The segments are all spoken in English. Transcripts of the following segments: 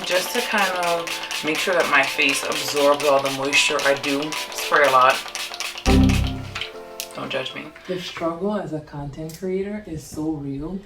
just to kind of make sure that my face absorbs all the moisture. I do spray a lot. Don't judge me. The struggle as a content creator is so real.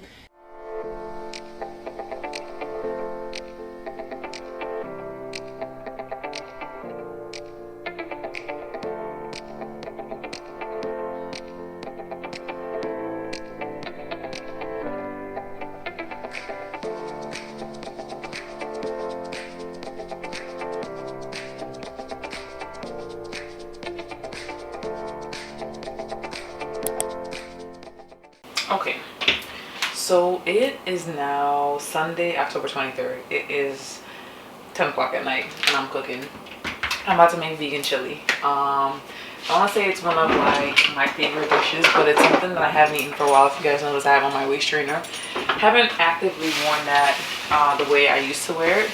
Okay, so it is now Sunday, October 23rd. It is 10 o'clock at night and I'm cooking. I'm about to make vegan chili. I want to say it's one of like my favorite dishes, but it's something that I haven't eaten for a while. If you guys notice, I have on my waist trainer. Haven't actively worn that the way I used to wear it.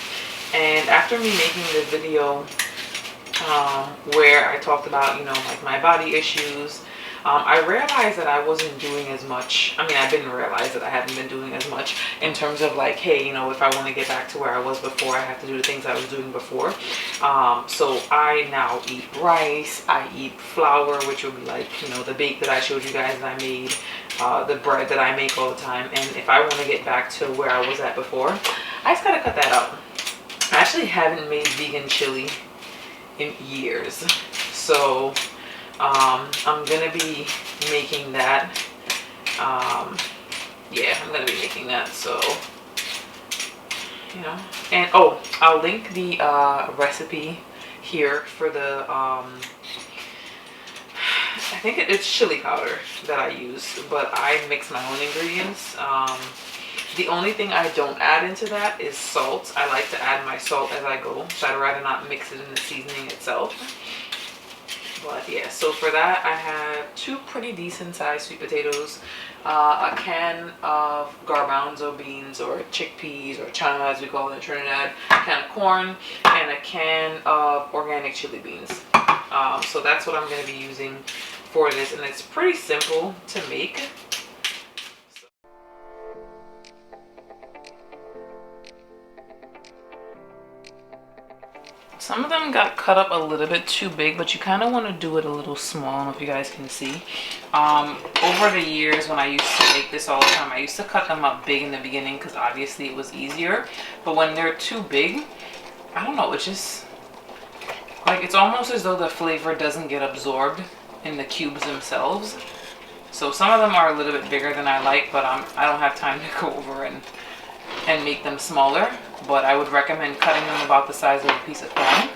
And after me making this video where I talked about, you know, like my body issues, I realized that I wasn't doing as much. I mean, I didn't realize that I hadn't been doing as much in terms of like, hey, you know, if I want to get back to where I was before, I have to do the things I was doing before. So I now eat rice, I eat flour, which would be like, you know, the bake that I showed you guys that I made, the bread that I make all the time. And if I want to get back to where I was at before, I just gotta cut that out. I actually haven't made vegan chili in years. So I'm gonna be making that. Yeah, I'm gonna be making that. So, you know, and oh, I'll link the recipe here for the I think it's chili powder that I use, but I mix my own ingredients. The only thing I don't add into that is salt. I like to add my salt as I go, so I'd rather not mix it in the seasoning itself. But yeah, so for that I have 2 pretty decent sized sweet potatoes, a can of garbanzo beans or chickpeas or chana as we call it in Trinidad, a can of corn, and a can of organic chili beans. So that's what I'm going to be using for this, and it's pretty simple to make. Some of them got cut up a little bit too big, but you kind of want to do it a little small. I don't know if you guys can see. Over the years when I used to make this all the time, I used to cut them up big in the beginning because obviously it was easier. But when they're too big, I don't know, it's just like, it's almost as though the flavor doesn't get absorbed in the cubes themselves. So some of them are a little bit bigger than I like, but I don't have time to go over and make them smaller. But I would recommend cutting them about the size of a piece of corn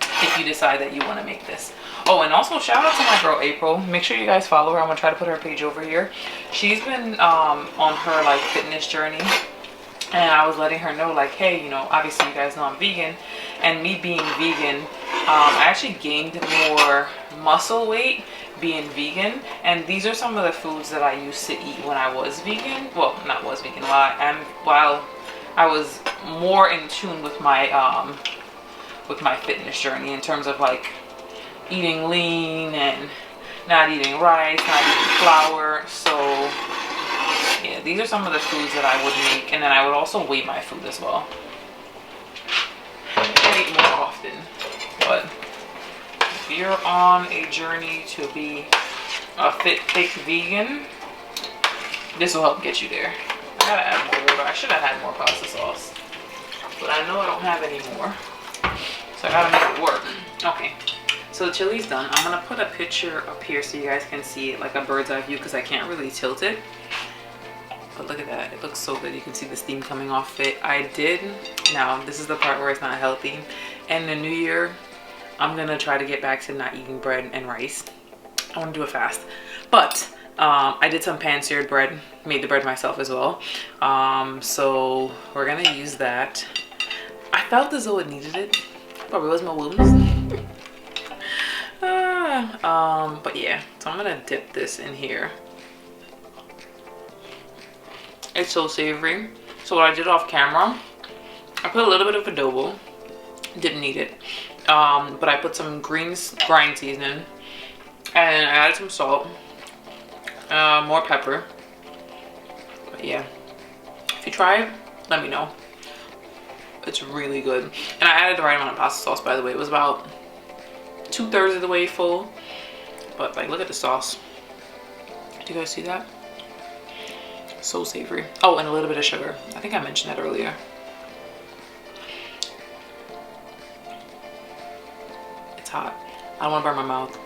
if you decide that you want to make this. Oh, and also shout out to my girl April. Make sure you guys follow her. I'm gonna try to put her page over here. She's been on her like fitness journey, and I was letting her know like, hey, you know, obviously you guys know I'm vegan, and me being vegan, I actually gained more muscle weight being vegan. And these are some of the foods that I used to eat when I was vegan. Well, not was vegan, while I was more in tune with my fitness journey in terms of like eating lean and not eating rice, not eating flour. So yeah, these are some of the foods that I would make, and then I would also weigh my food as well. I eat more often, but if you're on a journey to be a fit, thick vegan, this will help get you there. I gotta add more water. I should have had more pasta sauce, but I know I don't have any more, so I gotta make it work. Okay, so the chili's done. I'm gonna put a picture up here so you guys can see it like a bird's eye view because I can't really tilt it. But look at that, it looks so good. You can see the steam coming off it. I did, now this is the part where it's not healthy. And the new year, I'm gonna try to get back to not eating bread and rice. I wanna do a fast, but I did some pan-seared bread, made the bread myself as well. So we're gonna use that. I felt as though it needed it. Probably was my wounds. But yeah, so I'm gonna dip this in here. It's so savory. So what I did off camera, I put a little bit of adobo. Didn't need it. But I put some green brine seasoning, and I added some salt. More pepper. But yeah, if you try it, let me know. It's really good. And I added the right amount of pasta sauce, by the way. It was about 2/3 of the way full. But like, look at the sauce. Do you guys see that? So savory. Oh, and a little bit of sugar. I think I mentioned that earlier. It's hot. I don't want to burn my mouth.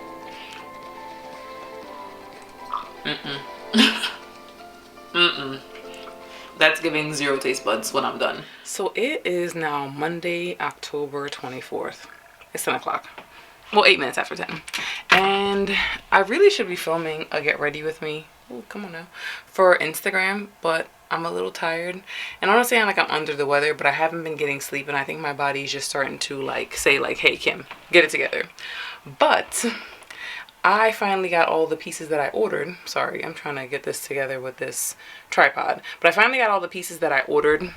That's giving 0 taste buds when I'm done. So it is now Monday, October 24th. It's 10 o'clock. Well, 8 minutes after 10. And I really should be filming a get ready with me. Oh, come on now. For Instagram, but I'm a little tired. And honestly, I'm under the weather, but I haven't been getting sleep. And I think my body's just starting to like say like, hey, Kim, get it together. But I finally got all the pieces that I ordered. Sorry, I'm trying to get this together with this tripod. But I finally got all the pieces that I ordered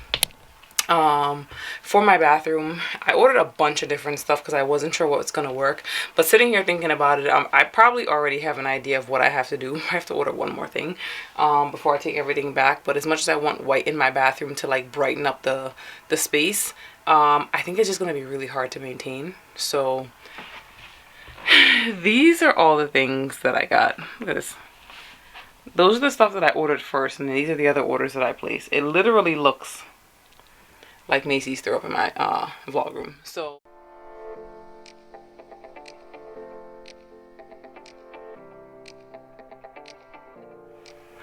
for my bathroom. I ordered a bunch of different stuff because I wasn't sure what's going to work. But sitting here thinking about it, I probably already have an idea of what I have to do. I have to order one more thing before I take everything back. But as much as I want white in my bathroom to like brighten up the space, I think it's just going to be really hard to maintain. So these are all the things that I got. Look at this. Those are the stuff that I ordered first, and these are the other orders that I placed. It literally looks like Macy's threw up in my vlog room. So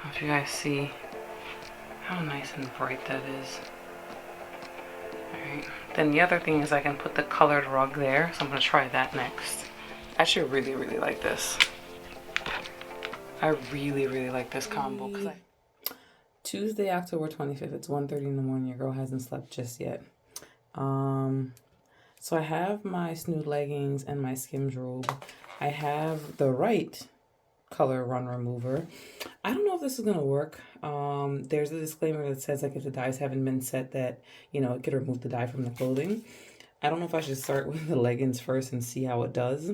I hope you guys see how nice and bright that is. Alright. Then the other thing is I can put the colored rug there. So I'm going to try that next. I actually really like this. I really like this combo. Because Tuesday, October 25th. It's 1:30 in the morning. Your girl hasn't slept just yet. So I have my Snood leggings and my Skims robe. I have the right color run remover. I don't know if this is gonna work. There's a disclaimer that says like if the dyes haven't been set that, you know, it could remove the dye from the clothing. I don't know if I should start with the leggings first and see how it does.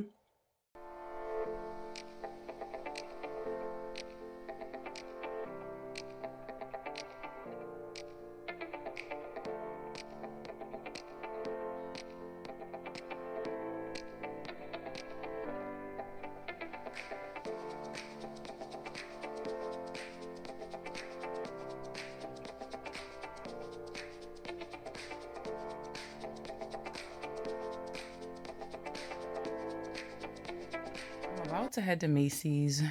About to head to Macy's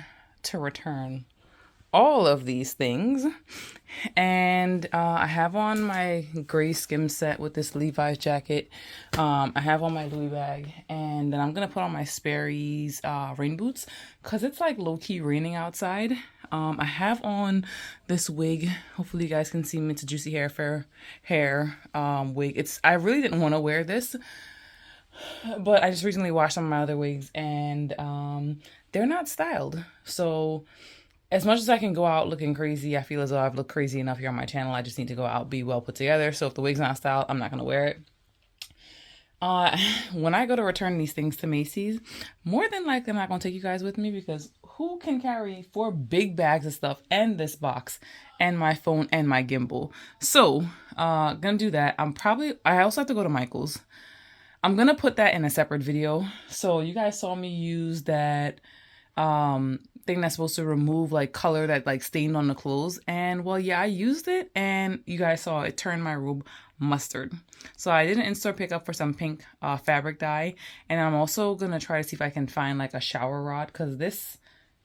to return all of these things, and I have on my gray skim set with this Levi's jacket. I have on my Louis bag, and then I'm gonna put on my Sperry's rain boots because it's like low-key raining outside. I have on this wig. Hopefully you guys can see me. It's a Juicy hair wig. I really didn't want to wear this, but I just recently washed some of my other wigs, and they're not styled. So as much as I can go out looking crazy, I feel as though I've looked crazy enough here on my channel. I just need to go out, be well put together. So if the wig's not styled, I'm not going to wear it. When I go to return these things to Macy's, more than likely I'm not going to take you guys with me, because who can carry 4 big bags of stuff and this box and my phone and my gimbal? So gonna do that. I also have to go to Michael's. I'm gonna put that in a separate video. So you guys saw me use that thing that's supposed to remove like color that like stained on the clothes, and well, yeah, I used it, and you guys saw it turned my robe mustard. So I did an in-store pickup for some pink fabric dye, and I'm also gonna try to see if I can find like a shower rod, because this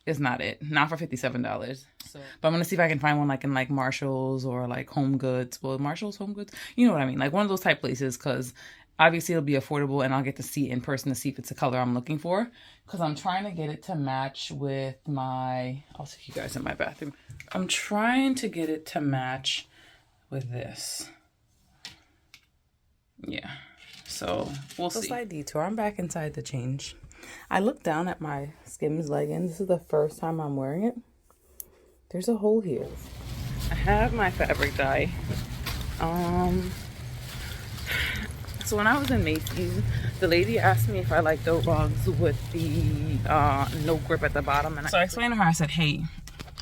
is not for $57. So, but I'm gonna see if I can find one like in like Marshall's or like Home Goods. Well, Marshall's, Home Goods, you know what I mean, like one of those type places, because obviously it'll be affordable and I'll get to see it in person to see if it's a color I'm looking for, because I'm trying to get it to match with my, I'll take you guys in my bathroom. I'm trying to get it to match with this. Yeah, so we'll see. Slight detour. I'm back inside the change. I looked down at my Skims leggings. This is the first time I'm wearing it. There's a hole here. I have my fabric dye. So when I was in Macy's, the lady asked me if I liked the rugs with the no grip at the bottom, and so I explained to her. I said, hey,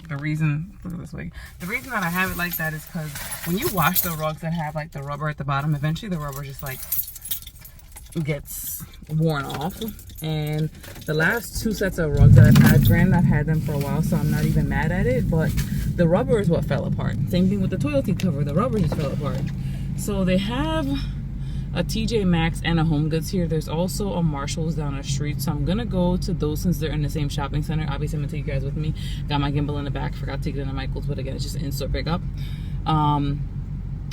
The reason, look at this wig. The reason that I have it like that is because when you wash the rugs that have like the rubber at the bottom, eventually the rubber just like gets worn off. And the last 2 sets of rugs that I've had, granted I've had them for a while, so I'm not even mad at it, but the rubber is what fell apart. Same thing with the toilet seat cover, the rubber just fell apart. So they have a TJ Maxx and a Home Goods here. There's also a Marshall's down the street, so I'm gonna go to those since they're in the same shopping center. Obviously I'm gonna take you guys with me. Got my gimbal in the back, forgot to take it into Michael's, but again, it's just in-store pickup. And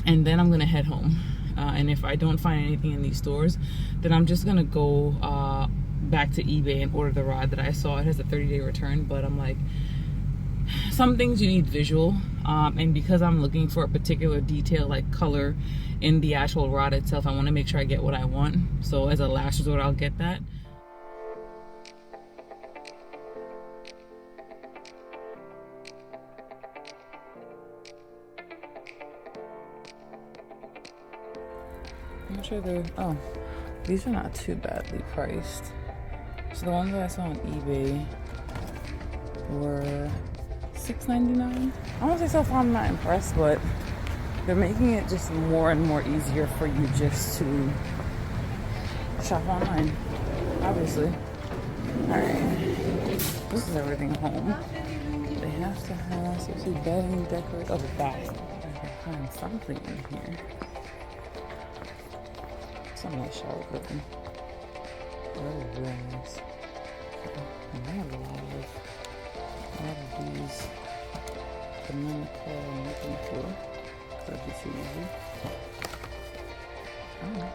then I'm gonna head home. And if I don't find anything in these stores, then I'm just gonna go back to eBay and order the rod that I saw. It has a 30-day return, but I'm like, some things you need visual, and because I'm looking for a particular detail like color in the actual rod itself, I want to make sure I get what I want. So as a last resort, I'll get that. I'm not sure they're, oh, these are not too badly priced. So the ones that I saw on eBay were $6.99. I won't say so far I'm not impressed, but they're making it just more and more easier for you just to shop online, obviously. Alright, this is everything home. They have to have, so see, bedding, decorate, oh, the bath. I can find something in here. Some nice shower curtain. Oh, really nice. I have a lot of these. The none I'm looking for. That'd be too easy. Oh.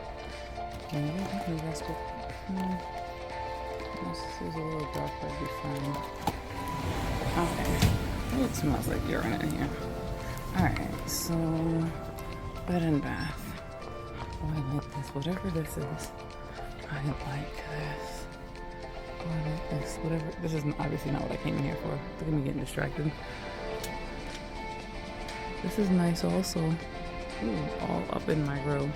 Maybe that's what. This is a little dark, that'd be fine. Okay. It smells like urine in here. Alright, so bed and bath. Oh, I like this. Whatever this is. I like this. Oh, I like this. Whatever. This is obviously not what I came in here for. Look at me getting distracted. This is nice also. Ooh, all up in my grill.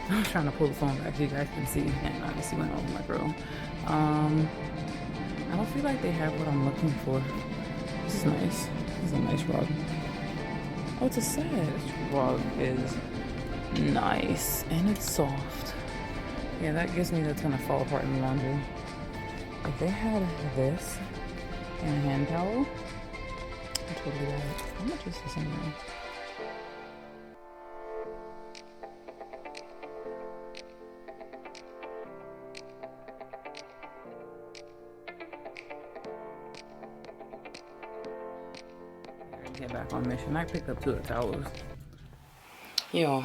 I was trying to pull the phone back so you guys can see, and obviously went over my grill. I don't feel like they have what I'm looking for. This is nice. This is a nice rug. Oh, it's a set. This rug is nice, and it's soft. Yeah, that gives me that's gonna fall apart in the laundry. If they had this and a hand towel, I'd totally buy it. How much is this anyway? Get back on mission. I picked up 2 of the towels. Yo,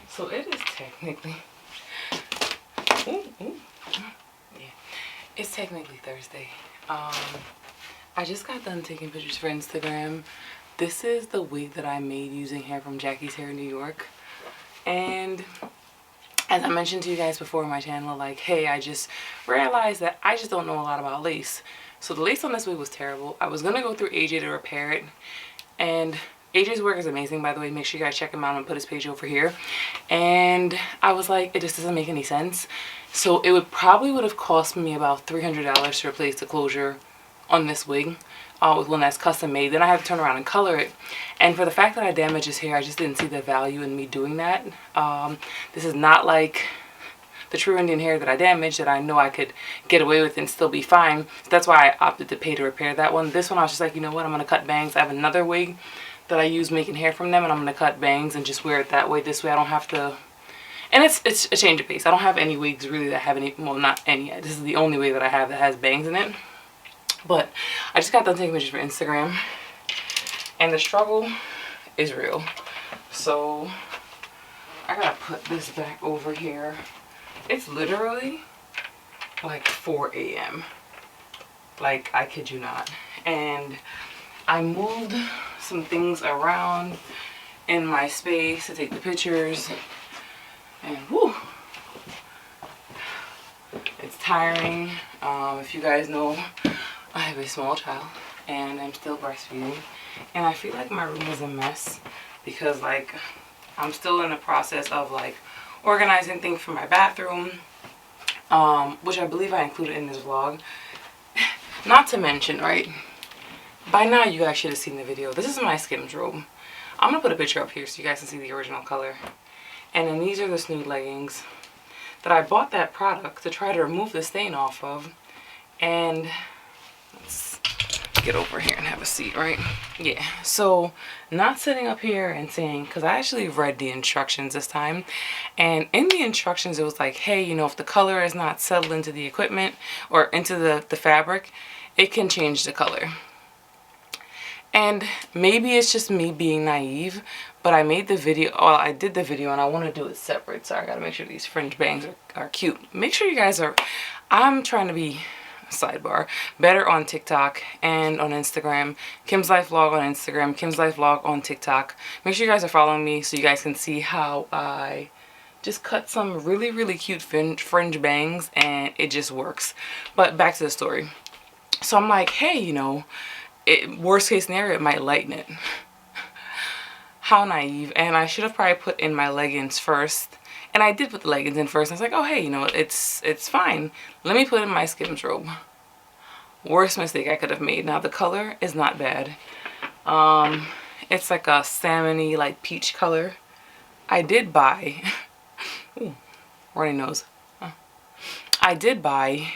so it is technically, yeah, it's technically Thursday. I just got done taking pictures for Instagram. This is the wig that I made using hair from Jackie's Hair in New York. And as I mentioned to you guys before on my channel, like, hey, I just realized that I just don't know a lot about lace. So the lace on this wig was terrible. I was gonna go through AJ to repair it, and AJ's work is amazing, by the way. Make sure you guys check him out. I'm gonna put his page over here. And I was like, it just doesn't make any sense. So it would have cost me about $300 to replace the closure on this wig with one that's custom made. Then I had to turn around and color it. And for the fact that I damaged his hair, I just didn't see the value in me doing that. This is not like the true Indian hair that I damaged that I know I could get away with and still be fine. So that's why I opted to pay to repair that one. This one I was just like, you know what, I'm gonna cut bangs. I have another wig that I use making hair from them, and I'm gonna cut bangs and just wear it that way. This way I don't have to, and it's a change of pace. I don't have any wigs really that have any, well, not any yet. This is the only wig that I have that has bangs in it. But I just got done taking pictures for Instagram, and the struggle is real. So I gotta put this back over here. It's literally like 4 a.m. Like, I kid you not. And I moved some things around in my space to take the pictures. And whoo, it's tiring. If you guys know, I have a small child and I'm still breastfeeding. And I feel like my room is a mess because, like, I'm still in the process of, like, organizing things for my bathroom, which I believe I included in this vlog. Not to mention, right, By now you guys should have seen the video. This is my Skims robe. I'm gonna put a picture up here so you guys can see the original color. And then these are the Snood leggings that I bought that product to try to remove the stain off of. And let's get over here and have a seat, right? Yeah, so not sitting up here and saying, because I actually read the instructions this time, and in the instructions it was like, hey, you know, if the color is not settled into the equipment or into the fabric, it can change the color. And maybe it's just me being naive, but I made the video, well, I did the video and I want to do it separate, so I gotta make sure these fringe bangs are cute. Make sure you guys are, I'm trying to be, sidebar, better on TikTok and on Instagram. Kimslifevlog on Instagram, Kimslifevlog on TikTok. Make sure you guys are following me so you guys can see how I just cut some really, really cute fringe bangs and it just works. But back to the story. So I'm like, hey, you know, worst case scenario, it might lighten it. How naive. And I should have probably put in my leggings first. And I did put the leggings in first. I was like, oh, hey, you know, it's fine. Let me put in my Skims robe. Worst mistake I could have made. Now, the color is not bad. It's like a salmon-y, like peach color. I did buy... Ooh, runny nose. I did buy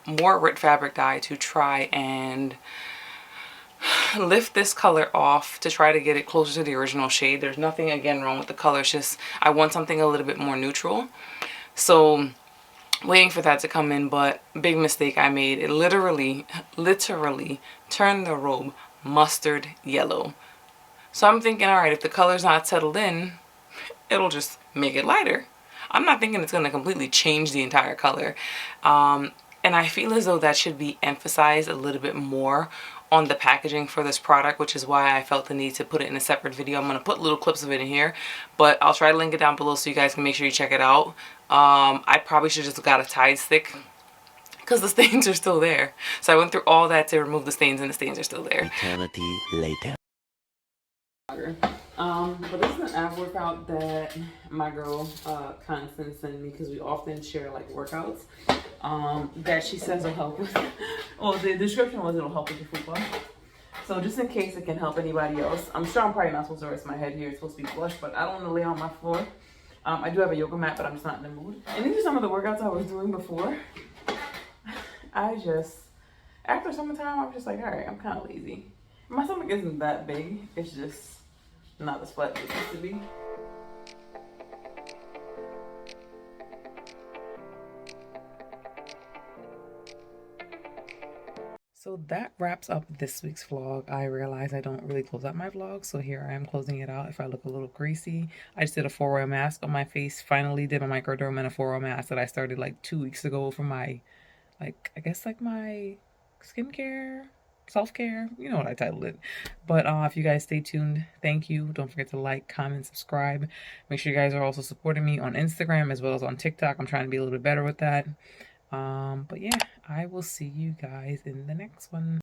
more Rit fabric dye to try and lift this color off to try to get it closer to the original shade. There's nothing again wrong with the color, it's just I want something a little bit more neutral. So waiting for that to come in, but big mistake I made. It literally turned the robe mustard yellow. So I'm thinking, all right, if the color's not settled in, it'll just make it lighter. I'm not thinking it's going to completely change the entire color. And I feel as though that should be emphasized a little bit more on the packaging for this product, which is why I felt the need to put it in a separate video. I'm going to put little clips of it in here, but I'll try to link it down below so you guys can make sure you check it out. I probably should have just got a Tide stick because the stains are still there. So I went through all that to remove the stains and the stains are still there. Eternity later. But this is an ab workout that my girl Constance sent me because we often share like workouts that she says will help with. Well, the description was it'll help with your foot flush. So just in case it can help anybody else, I'm sure I'm probably not supposed to rest my head here. It's supposed to be flush, but I don't want to lay on my floor. I do have a yoga mat, but I'm just not in the mood. And these are some of the workouts I was doing before. I just, after summertime, I'm just like, all right, I'm kind of lazy. My stomach isn't that big. It's just not as flat as it used to be. So that wraps up this week's vlog. I realize I don't really close out my vlog, so here I am closing it out. If I look a little greasy, I just did a 4-oil mask on my face. Finally did my microderm and a 4-oil mask that I started like 2 weeks ago for my, like, I guess like my skincare, self-care, you know what I titled it. But if you guys stay tuned, thank you. Don't forget to like, comment, subscribe. Make sure you guys are also supporting me on Instagram as well as on TikTok. I'm trying to be a little bit better with that. But yeah, I will see you guys in the next one.